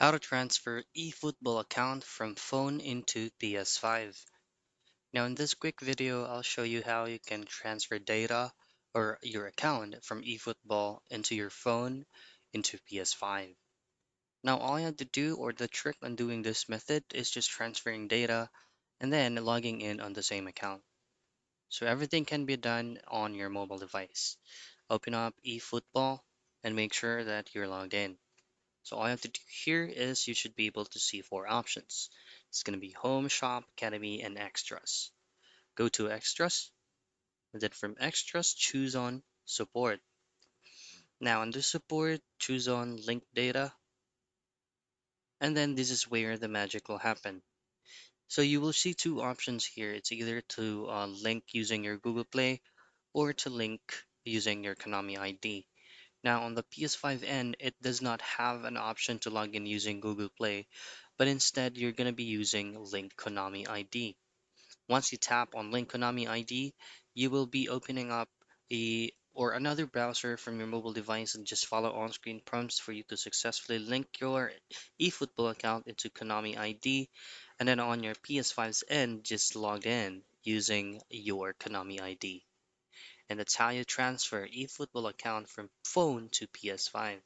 How to transfer eFootball account from phone into PS5. Now in this quick video, I'll show you how you can transfer data or your account from eFootball into your phone into PS5. Now all you have to do or the trick on doing this method is just transferring data and then logging in on the same account. So everything can be done on your mobile device. Open up eFootball and make sure that you're logged in. So all you have to do here is you should be able to see four options. It's going to be Home, Shop, Academy, and Extras. Go to Extras, and then from Extras, choose on Support. Now under Support, choose on Link Data, and then this is where the magic will happen. So you will see two options here. It's either to link using your Google Play or to link using your Konami ID. Now on the PS5 end, it does not have an option to log in using Google Play, but instead you're going to be using Link Konami ID. Once you tap on Link Konami ID, you will be opening up a or another browser from your mobile device and just follow on-screen prompts for you to successfully link your eFootball account into Konami ID, and then on your PS5's end, just log in using your Konami ID. And that's how you transfer eFootball account from phone to PS5.